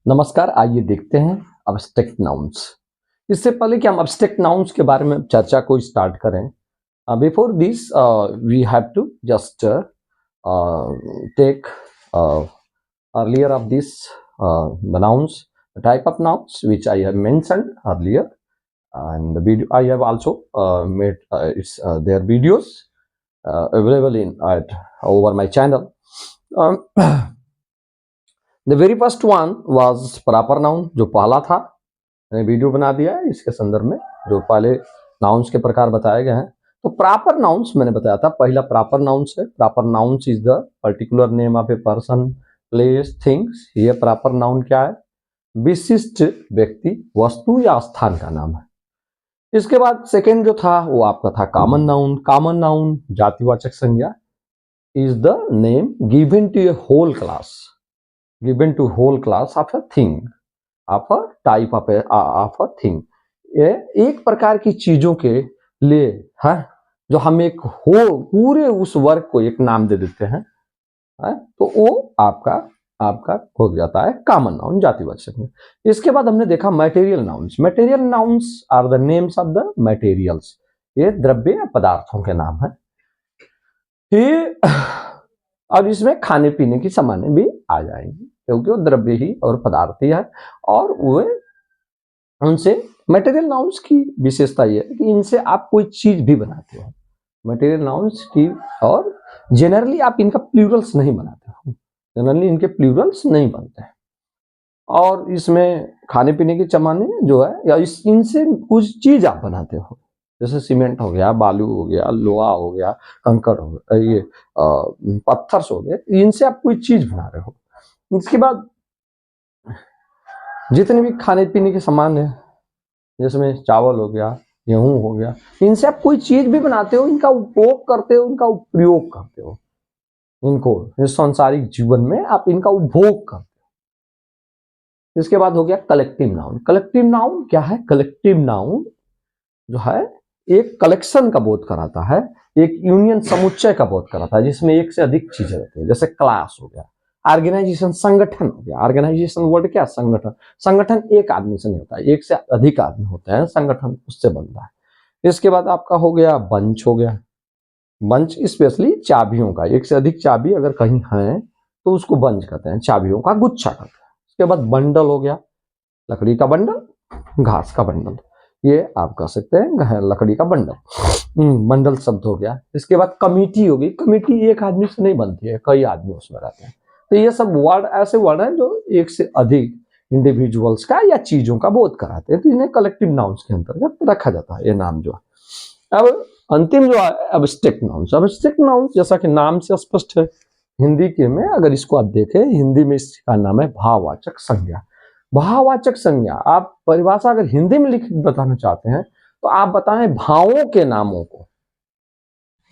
नमस्कार, आइए देखते हैं अब्स्ट्रैक्ट नाउन्स। इससे पहले कि हम अब्स्ट्रैक्ट नाउन्स के बारे में चर्चा को स्टार्ट करें, before this we have to just take earlier of this the nouns, the type of nouns which I have mentioned earlier, and the video I have also made their videos available in at over my channel. The very first one was proper noun, जो पहला था, मैंने video बना दिया है इसके संदर्भ में, जो पहले नाउन्स के प्रकार बताए गए हैं। तो प्रॉपर नाउन्स मैंने बताया था, पहला प्रॉपर नाउन्स है। Proper nouns is the particular name of a person, place, things. ये प्रॉपर नाउन क्या है? विशिष्ट व्यक्ति, वस्तु या स्थान का नाम है। इसके बाद सेकेंड जो था वो आपका था कॉमन नाउन। कॉमन नाउन जातिवाचक संज्ञा is the name given to a whole class, given to whole class of a thing, of a type of a thing. ये एक प्रकार की चीजों के लिए है जो हम एक हो पूरे उस वर्ग को एक नाम दे देते हैं, है? तो वो आपका हो जाता है कॉमन नाउन, जातिवाचक में। इसके बाद हमने देखा material nouns. Material nouns are the names of the materials. ये द्रव्य या पदार्थों के नाम है। ये अब इसमें खाने पीने की सामान्य भी आ जाएंगी, क्योंकि वो द्रव्य ही और पदार्थ ही है, और वे उनसे मटेरियल नाउन्स की विशेषता ये है कि इनसे आप कोई चीज भी बनाते हो, मटेरियल नाउन्स की। और जनरली आप इनका प्लूरल्स नहीं बनाते हो, जनरली इनके प्लूरल्स नहीं बनते हैं। और इसमें खाने पीने के सामान्य जो है, या इनसे कुछ चीज आप बनाते हो, जैसे सीमेंट हो गया, बालू हो गया, लोहा हो गया, कंकड़ हो गया, ये पत्थर हो गए, इनसे आप कोई चीज बना रहे हो। इसके बाद जितने भी खाने पीने के सामान है, जिसमें चावल हो गया, गेहूं हो गया, इनसे आप कोई चीज भी बनाते हो, इनका उपभोग करते हो, इनका प्रयोग करते हो, इनको इस सांसारिक जीवन में आप इनका उपभोग करते हो। इसके बाद हो गया कलेक्टिव नाउन। कलेक्टिव नाउन क्या है? कलेक्टिव नाउन जो है एक कलेक्शन का बोध कराता है, एक यूनियन, समुच्चय का बोध कराता है, जिसमें एक से अधिक चीजें रहती है। जैसे क्लास हो गया, ऑर्गेनाइजेशन, संगठन हो गया। ऑर्गेनाइजेशन वर्ड क्या? संगठन। संगठन एक आदमी से नहीं होता है, एक से अधिक आदमी होते हैं, संगठन उससे बनता है। इसके बाद आपका हो गया बंच। हो गया बंच, स्पेशली चाबियों का, एक से अधिक चाबी अगर कहीं है तो उसको बंच कहते हैं, चाबियों का गुच्छा कहते हैं। उसके बाद बंडल हो गया, लकड़ी का बंडल, घास का बंडल, ये आप कह सकते हैं लकड़ी का बंडल, बंडल शब्द हो गया। इसके बाद कमिटी होगी। कमिटी एक आदमी से नहीं बनती है, कई आदमी उसमें रहते हैं। तो ये सब वर्ड ऐसे वर्ड हैं जो एक से अधिक इंडिविजुअल्स का या चीजों का बोध कराते हैं, तो इन्हें कलेक्टिव नाउन्स के अंतर्गत रखा जाता है, ये नाम जो है। अब अंतिम जो है एब्स्ट्रैक्ट नाउन्स। एब्स्ट्रैक्ट नाउन्स जैसा कि नाम से स्पष्ट है, हिंदी के में अगर इसको आप देखें, हिंदी में इसका नाम है भाववाचक संज्ञा। भाववाचक संज्ञा, आप परिभाषा अगर हिंदी में लिख बताना चाहते हैं तो आप बताएं भावों के नामों को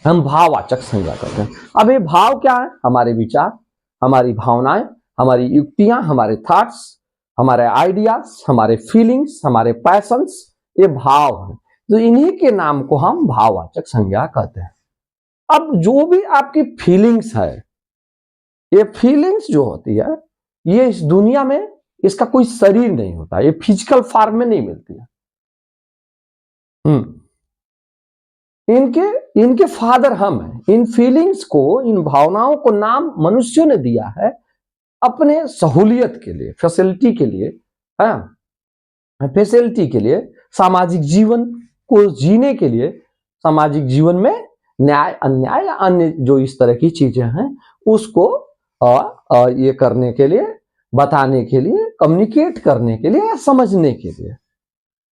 हम भाववाचक संज्ञा करते हैं। अब ये भाव क्या है? हमारे विचार, हमारी भावनाएं, हमारी युक्तियां, हमारे थॉट्स, हमारे आइडियाज, हमारे फीलिंग्स, हमारे पैशंस, ये भाव हैं। तो इन्हीं के नाम को हम भाववाचक संज्ञा कहते हैं। अब जो भी आपकी फीलिंग्स है, ये फीलिंग्स जो होती है, ये इस दुनिया में इसका कोई शरीर नहीं होता, ये फिजिकल फॉर्म में नहीं मिलती है। इनके फादर हम हैं। इन फीलिंग्स को, इन भावनाओं को नाम मनुष्यों ने दिया है अपने सहूलियत के लिए, फैसिलिटी के लिए, फैसिलिटी के लिए, सामाजिक जीवन को जीने के लिए, सामाजिक जीवन में न्याय, अन्याय या अन्य जो इस तरह की चीजें हैं उसको ये करने के लिए, बताने के लिए, कम्युनिकेट करने के लिए, या समझने के लिए,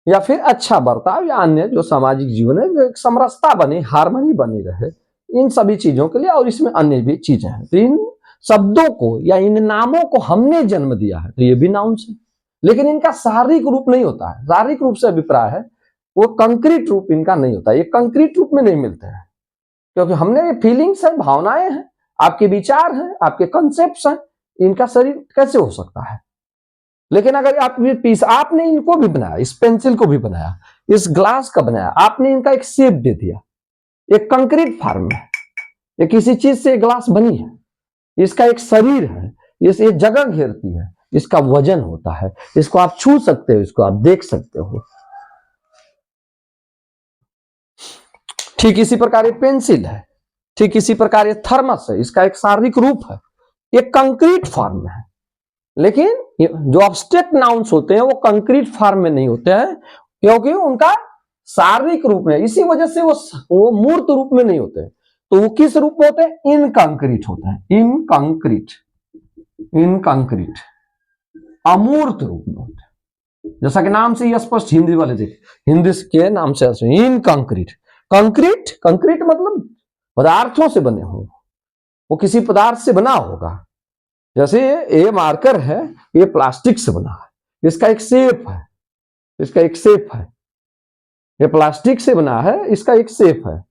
या फिर अच्छा बर्ताव या अन्य जो सामाजिक जीवन है, जो एक समरसता बने, हार्मनी बनी रहे, इन सभी चीजों के लिए। और इसमें अन्य भी चीजें हैं। तो इन शब्दों को या इन नामों को हमने जन्म दिया है, तो ये भी नाउन्स है, लेकिन इनका शारीरिक रूप नहीं होता है। शारीरिक रूप से अभिप्राय है, वो कंक्रीट रूप इनका नहीं होता, ये कंक्रीट रूप में नहीं मिलते हैं, क्योंकि हमने ये फीलिंग्स है, भावनाएं हैं, आपके विचार हैं, आपके कंसेप्ट हैं, इनका शरीर कैसे हो सकता है? लेकिन अगर आप ये पीस, आपने इनको भी बनाया, इस पेंसिल को भी बनाया, इस ग्लास का बनाया, आपने इनका एक शेप दे दिया, एक कंक्रीट फॉर्म में, ये किसी चीज से ग्लास बनी है, इसका एक शरीर है, ये जगह घेरती है, इसका वजन होता है, इसको आप छू सकते हो, इसको आप देख सकते हो। ठीक इसी प्रकार ये पेंसिल है, ठीक इसी प्रकार ये थर्मस है, इसका एक शारीरिक रूप है, ये कंक्रीट फॉर्म में है। लेकिन जो एब्स्ट्रैक्ट नाउन्स होते हैं वो कंक्रीट फॉर्म में नहीं होते हैं, क्योंकि उनका शारीरिक रूप में, इसी वजह से वो मूर्त रूप में नहीं होते। तो वो किस रूप में होते हैं? इनकंक्रीट होते हैं, इनकंक्रीट, इनकंक्रीट, अमूर्त रूप में होते हैं। जैसा कि नाम से ही स्पष्ट, हिंदी वाले देख, हिंदी के नाम से इनकंक्रीट। कंक्रीट, कंक्रीट मतलब पदार्थों से बने हो, वो किसी पदार्थ से बना होगा। जैसे ये मार्कर है, ये प्लास्टिक से बना है, इसका एक शेप है, इसका एक शेप है, ये प्लास्टिक से बना है, इसका एक शेप है,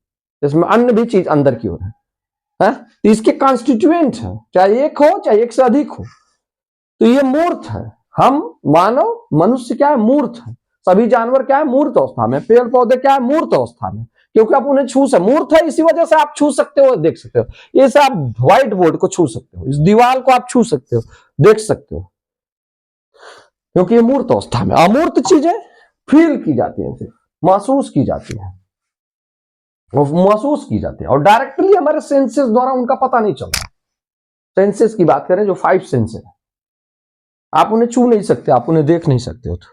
इसमें अन्य भी चीज अंदर की ओर है, तो इसके कॉन्स्टिट्यूएंट है, चाहे एक हो चाहे एक से अधिक हो, तो ये मूर्त है। हम मानव, मनुष्य क्या है? मूर्त है। सभी जानवर क्या है? मूर्त अवस्था में। पेड़ पौधे क्या है? मूर्त अवस्था में, क्योंकि आप उन्हें छू सकते, मूर्त है इसी वजह से आप छू सकते हो, देख सकते हो। इसे आप व्हाइट बोर्ड को छू सकते हो, इस दीवार को आप छू सकते हो, देख सकते हो, क्योंकि ये मूर्त अवस्था में। अमूर्त चीजें फील की जाती है, सिर्फ महसूस की जाती है, महसूस की जाती है, और डायरेक्टली हमारे सेंसेस द्वारा उनका पता नहीं चलता। सेंसेस की बात करें, जो 5 सेंस है, आप उन्हें छू नहीं सकते, आप उन्हें देख नहीं सकते हो, तो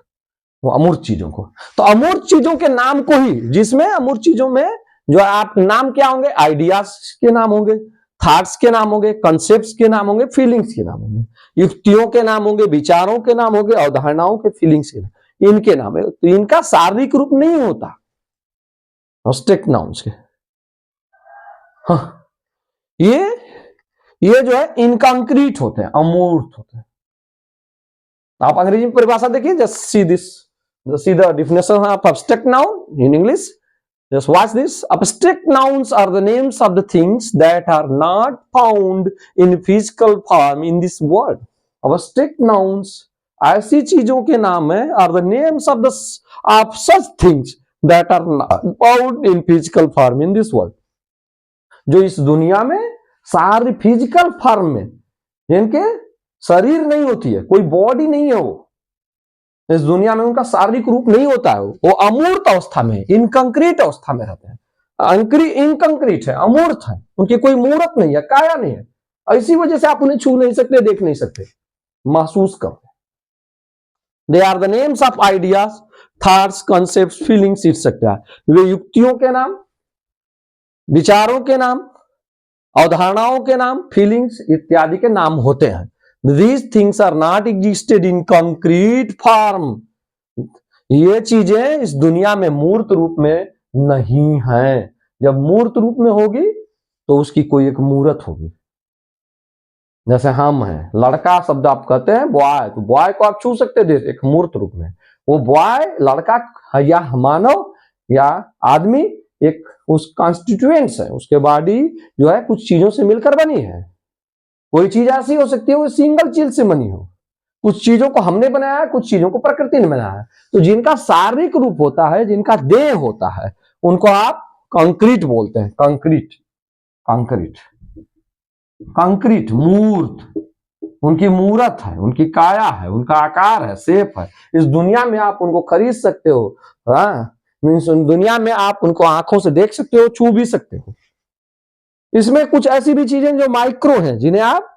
वो अमूर्त चीजों को। तो अमूर्त चीजों के नाम को ही, जिसमें अमूर्त चीजों में जो आप नाम क्या होंगे? आइडियाज के नाम होंगे, थॉट्स के नाम होंगे, कॉन्सेप्ट्स के नाम होंगे, फीलिंग्स के नाम होंगे, युक्तियों के नाम होंगे, विचारों के नाम होंगे, अवधारणाओं के, फीलिंग्स के नाम, इनके नाम है। तो इनका शारीरिक रूप नहीं होता एब्स्ट्रैक्ट नाउन्स के। हाँ, ये जो है इनकॉन्क्रीट होते हैं, अमूर्त होते हैं। आप अंग्रेजी में परिभाषा देखिए, just see this, see the definition of abstract noun in English, just watch this. Abstract nouns are the names of the things that are not found in physical form in this world. Abstract nouns ऐसी चीजों के नाम है, are the names of such things that are not found in physical form in this world. जो इस दुनिया में सारी फिजिकल फॉर्म में, जिनके शरीर नहीं होती है, कोई बॉडी नहीं है, वो इस दुनिया में उनका शारीरिक रूप नहीं होता है, वो अमूर्त अवस्था में, इनकंक्रीट अवस्था में रहते हैं। इनकंक्रीट है, अमूर्त है, उनकी कोई मूर्त नहीं है, काया नहीं है, इसी वजह से आप उन्हें छू नहीं सकते, देख नहीं सकते, महसूस करते। They are the names of ideas, thoughts, concepts, feelings etcetera. वे युक्तियों के नाम, विचारों के नाम, अवधारणाओं के नाम, फीलिंग्स इत्यादि के नाम होते हैं। These things are not existed in concrete form. ये चीजें इस दुनिया में मूर्त रूप में नहीं है। जब मूर्त रूप में होगी तो उसकी कोई एक मूर्त होगी। जैसे हम हैं, लड़का शब्द आप कहते हैं बॉय, तो बॉय को आप छू सकते थे एक मूर्त रूप में। वो बॉय, लड़का या मानव या आदमी एक उस कॉन्स्टिट्यूएंट्स है, उसके बॉडी जो है कुछ चीजों से मिलकर बनी है। कोई चीज ऐसी हो सकती है वो सिंगल चीज से बनी हो, कुछ चीजों को हमने बनाया है, कुछ चीजों को प्रकृति ने बनाया है। तो जिनका शारीरिक रूप होता है, जिनका देह होता है, उनको आप कंक्रीट बोलते हैं। कंक्रीट, कंक्रीट, कंक्रीट, मूर्त, उनकी मूर्त है, उनकी काया है, उनका आकार है, शेप है। इस दुनिया में आप उनको खरीद सकते हो, दुनिया में आप उनको आंखों से देख सकते हो, छू भी सकते हो। इसमें कुछ ऐसी भी चीजें जो माइक्रो हैं, जिन्हें आप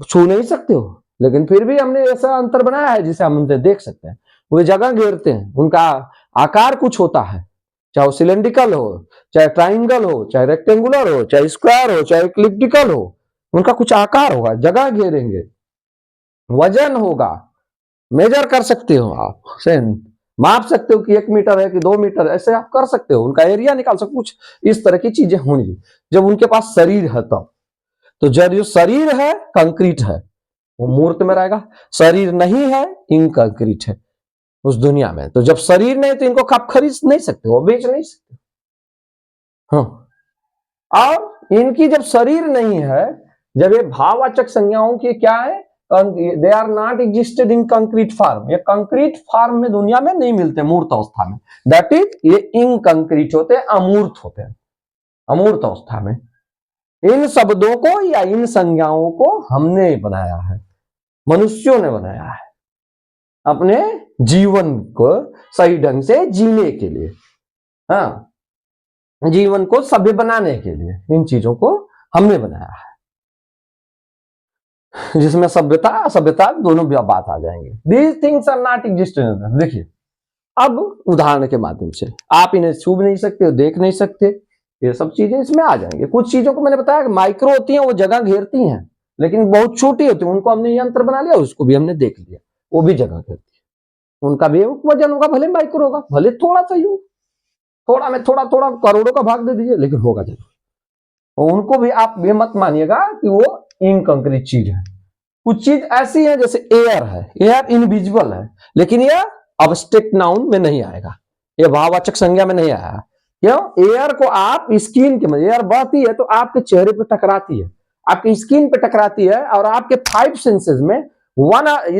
छू नहीं सकते हो, लेकिन फिर भी हमने ऐसा अंतर बनाया है जिसे हम उनसे देख सकते हैं। वे जगह घेरते हैं, उनका आकार कुछ होता है, चाहे वो सिलेंड्रिकल हो, चाहे ट्राइंगल हो, चाहे रेक्टेंगुलर हो, चाहे स्क्वायर हो, चाहे इक्लिप्टिकल हो, उनका कुछ आकार होगा, जगह घेरेंगे, वजन होगा, मेजर कर सकते हो आप, माप सकते हो कि 1 मीटर है कि 2 मीटर, ऐसे आप कर सकते हो, उनका एरिया निकाल सकते हो। कुछ इस तरह की चीजें होंगी जब उनके पास शरीर है तब। तो जब जो शरीर है कंक्रीट है, वो मूर्त में रहेगा। शरीर नहीं है, इनकंक्रीट है उस दुनिया में। तो जब शरीर नहीं तो इनको आप खरीद नहीं सकते हो, बेच नहीं सकते। हाँ, और इनकी जब शरीर नहीं है, जब ये भाववाचक संज्ञाओं की क्या है, they are not existed in concrete form, ये कंक्रीट फॉर्म में दुनिया में नहीं मिलते, मूर्त अवस्था में। दैट इज ये इनकंक्रीट होते हैं, अमूर्त होते हैं, अमूर्त अवस्था में। इन शब्दों को या इन संज्ञाओं को हमने बनाया है, मनुष्यों ने बनाया है अपने जीवन को सही ढंग से जीने के लिए, हाँ, जीवन को सभ्य बनाने के लिए इन चीजों को हमने बनाया है, जिसमें सभ्यता असभ्यता दोनों बात आ जाएंगे। These things are not existent. देखिए अब उदाहरण के माध्यम से, आप इन्हें छू भी नहीं सकते, देख नहीं सकते, ये सब चीजें इसमें आ जाएंगे। कुछ चीजों को मैंने बताया कि माइक्रो होती हैं, वो जगह घेरती हैं, लेकिन बहुत छोटी होती है, उनको हमने यंत्र बना लिया, उसको भी हमने देख लिया, वो भी जगह घेरती है, उनका भी वजन होगा, भले माइक्रो होगा, भले थोड़ा सा ही हो, थोड़ा में थोड़ा थोड़ा करोड़ों का भाग दे दीजिए, लेकिन होगा जरूर। उनको भी आप ये मत मानिएगा कि वो इनकंक्रीट चीज है। कुछ चीज ऐसी है जैसे एयर है, एयर इनविजिबल है, लेकिन यह अब्स्ट्रैक्ट नाउन में नहीं आएगा, ये भाववाचक संज्ञा में नहीं आया। क्यों? एयर को आप स्किन के, एयर बहती है तो आपके चेहरे पे टकराती है, आपकी स्किन पे टकराती है, और आपके 5 सेंसेस में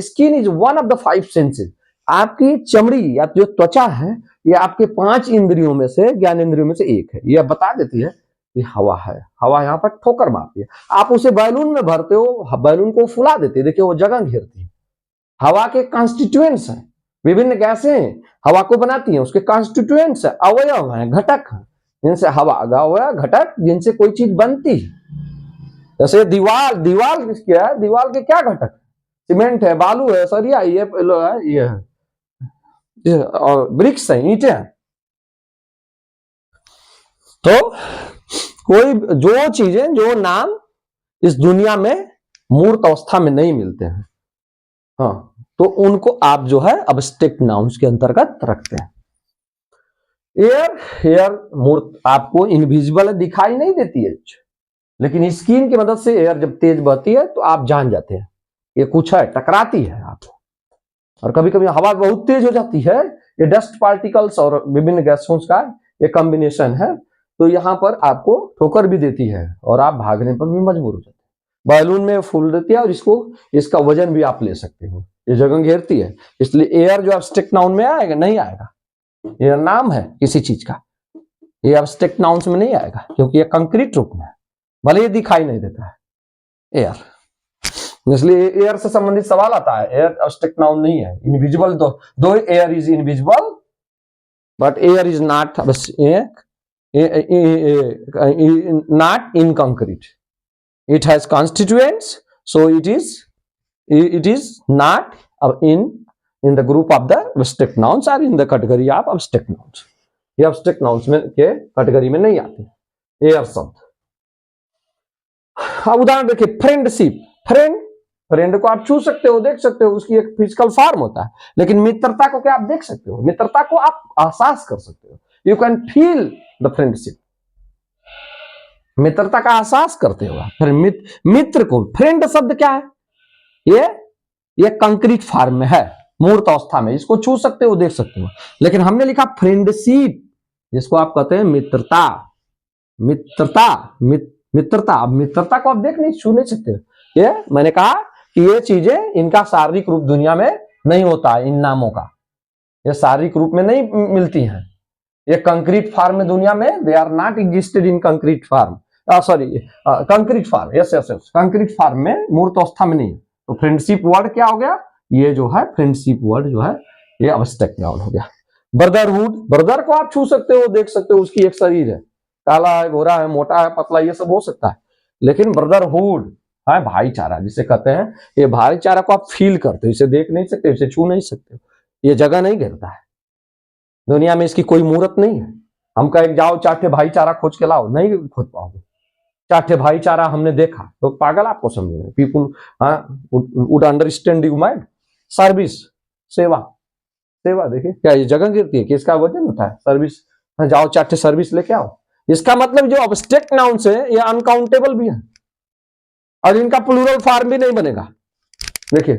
skin is one of the 5 senses. आपकी चमड़ी या जो त्वचा है ये आपके 5 इंद्रियों में से, ज्ञान इंद्रियों में से एक है। यह बता देती है कि हवा है, हवा यहाँ पर ठोकर मारती है। आप उसे बैलून में भरते हो, बैलून को फुला देते, देखिए वो जगह घेरती है। हवा के कॉन्स्टिट्यूएंट्स हैं, विभिन्न गैसें हवा को बनाती हैं, उसके कॉन्स्टिट्यूएंट्स है, अवयव हैं, घटक हैं, जिनसे हवा अवयव घटक जिनसे कोई चीज बनती है। जैसे दीवार, दीवार क्या है? दीवार के क्या घटक? सीमेंट है, बालू है, सरिया, ये है, और ब्रिक्स हैं, ईंटें हैं। तो कोई जो चीजें, जो नाम इस दुनिया में मूर्त अवस्था में नहीं मिलते हैं, हाँ, तो उनको आप जो है अब्स्ट्रैक्ट नाउन्स के अंतर्गत रखते हैं। एयर, एयर मूर्त आपको इनविजिबल दिखाई नहीं देती है, लेकिन स्किन की मदद से एयर जब तेज बहती है तो आप जान जाते हैं ये कुछ है, टकराती है आपको। और कभी कभी हवा बहुत तेज हो जाती है, ये डस्ट पार्टिकल्स और विभिन्न गैसों का ये कॉम्बिनेशन है, तो यहां पर आपको ठोकर भी देती है और आप भागने पर भी मजबूर हो जाते हैं। बैलून में फूल देती है और इसका वजन भी आप ले सकते हो, ये जगह घेरती है, इसलिए एयर जो एब्स्ट्रैक्ट नाउन में आएगा नहीं आएगा। ये नाम है किसी चीज का, ये एब्स्ट्रैक्ट नाउन्स में नहीं आएगा, क्योंकि ये कंक्रीट रूप में है, भले ये दिखाई नहीं देता है एयर। इसलिए एयर से संबंधित सवाल आता है, एयर एब्स्ट्रैक्ट नाउन नहीं है, इनविजिबल। दो air is invisible but air is not not in concrete, it has constituents, so it is not in the group of the abstract nouns or in the category of abstract nouns। ये abstract nouns में के category में नहीं आते air शब्द। अब उदाहरण देखिए, फ्रेंडशिप। फ्रेंड को आप छू सकते हो, देख सकते हो, उसकी एक फिजिकल फॉर्म होता है, लेकिन मित्रता को क्या आप देख सकते हो? मित्रता को आप एहसास कर सकते हो, you can feel the friendship, मित्रता का एहसास करते हो। फिर मित्र को, फ्रेंड शब्द क्या है? ये कंक्रीट फॉर्म में है, मूर्त अवस्था में, इसको छू सकते हो, देख सकते हो, लेकिन हमने लिखा फ्रेंडशिप, जिसको आप कहते हैं मित्रता। मित्रता, अब मित्रता को आप देख नहीं, छू नहीं सकते। ये मैंने कहा कि ये चीजें, इनका शारीरिक रूप दुनिया में नहीं होता है, इन नामों का, ये शारीरिक रूप में नहीं मिलती हैं, ये कंक्रीट फॉर्म में दुनिया में, they are not existed in concrete form, sorry concrete form, yes concrete form में, मूर्त अवस्था में नहीं है। तो फ्रेंडशिप वर्ड क्या हो गया? ये जो है फ्रेंडशिप वर्ड जो है ये अब्स्ट्रैक्ट नाउन हो गया। ब्रदरहुड, ब्रदर को आप छू सकते हो, देख सकते हो, उसकी एक शरीर है, काला है, गोरा है, मोटा है, पतला, ये सब हो सकता है, लेकिन ब्रदरहुड है भाईचारा जिसे कहते हैं, ये भाईचारा को आप फील करते हो, इसे देख नहीं सकते, इसे छू नहीं सकते, ये जगह नहीं घेरता है, दुनिया में इसकी कोई मूर्त नहीं है। हम कहे जाओ चाटे भाईचारा खोज के लाओ, नहीं खोज पाओगे। चाटे भाईचारा हमने देखा तो पागल आपको समझेंगे, people would understand you mind. Service, सेवा, सेवा देखिए क्या ये जगह गिरती है कि इसका वजन होता है, सर्विस, जाओ चाटे सर्विस लेके आओ। इसका मतलब जो अब्स्ट्रैक्ट नाउन्स है ये अनकाउंटेबल भी है, और इनका प्लूरल फॉर्म भी नहीं बनेगा। देखिए,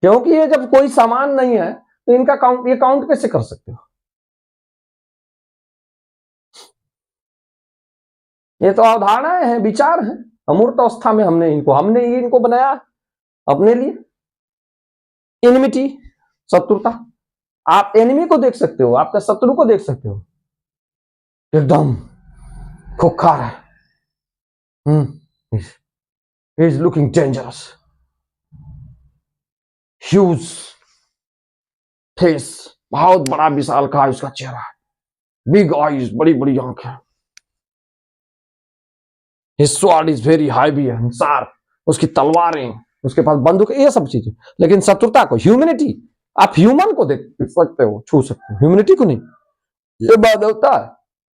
क्योंकि ये जब कोई सामान नहीं है तो इनका काउंट, ये काउंट कैसे कर सकते हो? ये तो अवधारणाएं हैं, विचार हैं, अमूर्त अवस्था में हमने इनको बनाया अपने लिए। एनिमिटी, शत्रुता, आप एनिमी को देख सकते हो, आपके शत्रु को देख सकते हो, एकदम खुखार है, he is looking dangerous, huge face, बहुत बड़ा विशालकाय उसका चेहरा है, बिग आईज, बड़ी बड़ी आंखें, his sword is very heavy and sharp, उसकी तलवारें, उसके पास बंदूक, ये सब चीजें। लेकिन शत्रुता को, ह्यूमैनिटी, आप ह्यूमन को देख सकते हो, छू सकते हो, ह्यूमैनिटी को नहीं। ये मानवता है।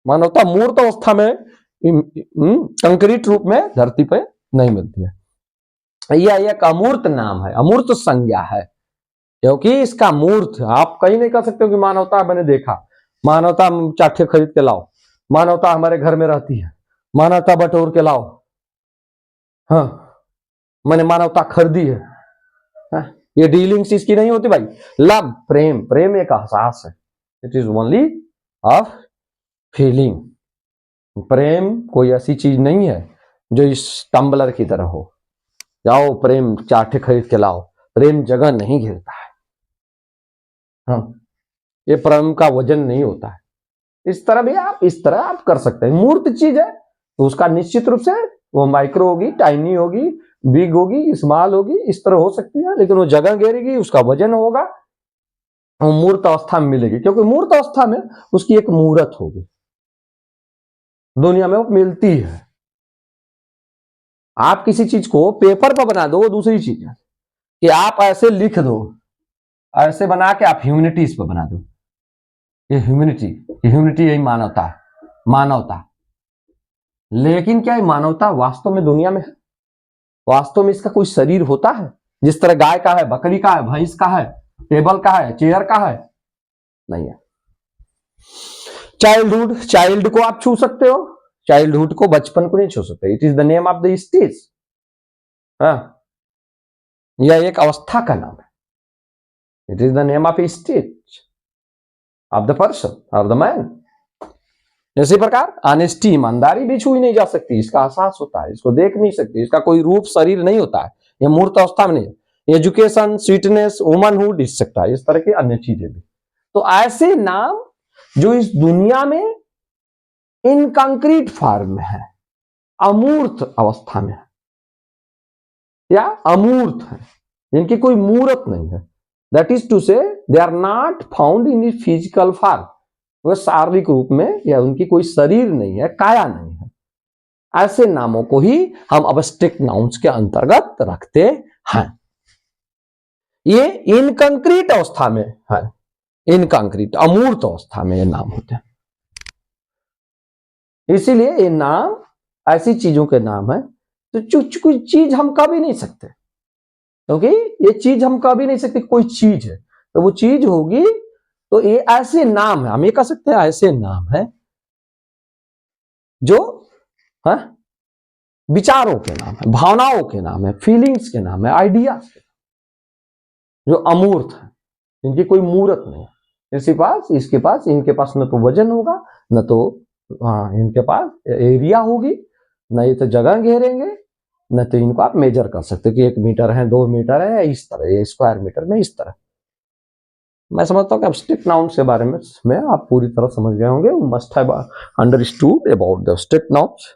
मानवता मूर्त अवस्था में, कंक्रीट रूप में धरती पे नहीं मिलती है। यह एक अमूर्त नाम है, अमूर्त संज्ञा है, क्योंकि इसका मूर्त आप कहीं नहीं कर सकते हो कि मानवता मैंने देखा, मानवता चाटे खरीद के लाओ, मानवता हमारे घर में रहती है, मानवता बटोर के लाओ, हाँ मैंने मानवता खरीदी है, हाँ? ये डीलिंग्स इसकी नहीं होती भाई। लव, प्रेम, प्रेम एक एहसास है, it is only of feeling. प्रेम कोई ऐसी चीज नहीं है जो इस टम्बलर की तरह हो, जाओ प्रेम चाटे खरीद के लाओ, प्रेम जगह नहीं घेरता है, हाँ ये प्रेम का वजन नहीं होता है। इस तरह भी आप, इस तरह आप कर सकते हैं। मूर्त चीज है तो उसका निश्चित रूप से वो माइक्रो होगी, टाइनी होगी, बिग होगी, स्मॉल होगी, इस तरह हो सकती है, लेकिन वो जगह घेरेगी, उसका वजन होगा, वो मूर्त अवस्था में मिलेगी, क्योंकि मूर्त अवस्था में उसकी एक मूर्त होगी, दुनिया में वो मिलती है। आप किसी चीज को पेपर पर बना दो, वो दूसरी चीज है, कि आप ऐसे लिख दो, ऐसे बना के आप ह्यूमैनिटी इस पर बना दो, ये ह्यूमैनिटी, ह्यूमैनिटी यही मानवता है, मानवता। लेकिन क्या ये मानवता वास्तव में दुनिया में है? वास्तव में इसका कोई शरीर होता है? जिस तरह गाय का है, बकरी का है, भैंस का है, टेबल का है, चेयर का है, नहीं है। चाइल्डहुड, चाइल्ड को आप छू सकते हो, चाइल्डहुड को, बचपन को नहीं छू सकते। It is the name of the stage, यह एक अवस्था का नाम है। It is the name of a stage of the person, of the man. इसी प्रकार ऑनेस्टी, ईमानदारी भी छुई नहीं जा सकती, इसका एहसास होता है, इसको देख नहीं सकती, इसका कोई रूप शरीर नहीं होता है, यह मूर्त अवस्था में नहीं है। एजुकेशन, स्वीटनेस, वुमनहुड, इस सकता है, इस तरह की अन्य चीजें भी। तो ऐसे नाम जो इस दुनिया में इनकंक्रीट फॉर्म में है, अमूर्त अवस्था में है, या अमूर्त है, जिनकी कोई मूर्त नहीं है, that is to say they are not found in physical form, वह शारीरिक रूप में, या उनकी कोई शरीर नहीं है, काया नहीं है, ऐसे नामों को ही हम एब्स्ट्रैक्ट नाउन्स के अंतर्गत रखते हैं। ये इनकंक्रीट अवस्था में है, इनकंक्रीट, अमूर्त अवस्था में ये नाम होते हैं। इसीलिए ये नाम ऐसी चीजों के नाम है तो कोई चीज हम कह भी नहीं सकते, क्योंकि ये चीज हम कह भी नहीं सकते, कोई चीज है तो वो चीज होगी, तो ये ऐसे नाम है, हम ये कह सकते हैं ऐसे नाम है जो है विचारों के नाम है, भावनाओं के नाम है, फीलिंग्स के नाम है, आइडियाज के, जो अमूर्त है, इनकी कोई मूर्त नहीं है। इसके पास इनके पास न तो वजन होगा, न तो इनके पास एरिया होगी, न ये तो जगह घेरेंगे, न तो इनको आप मेजर कर सकते कि 1 मीटर है, 2 मीटर है, इस तरह, ये स्क्वायर मीटर में इस तरह। मैं समझता हूँ कि एब्स्ट्रैक्ट नाउन्स के बारे में आप पूरी तरह समझ गए होंगे, must have understood about the abstract nouns.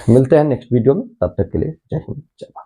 मिलते हैं नेक्स्ट वीडियो में, तब तक के लिए जय हिंद, जय भारत।